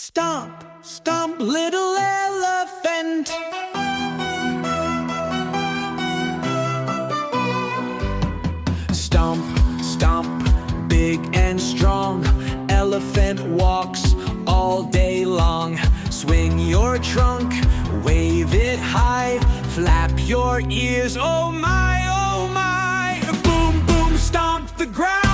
Stomp, stomp, little elephant. Stomp, stomp, big and strong. Elephant walks all day long. Swing your trunk, wave it high. Flap your ears, oh my, oh my. Boom, boom, stomp the ground.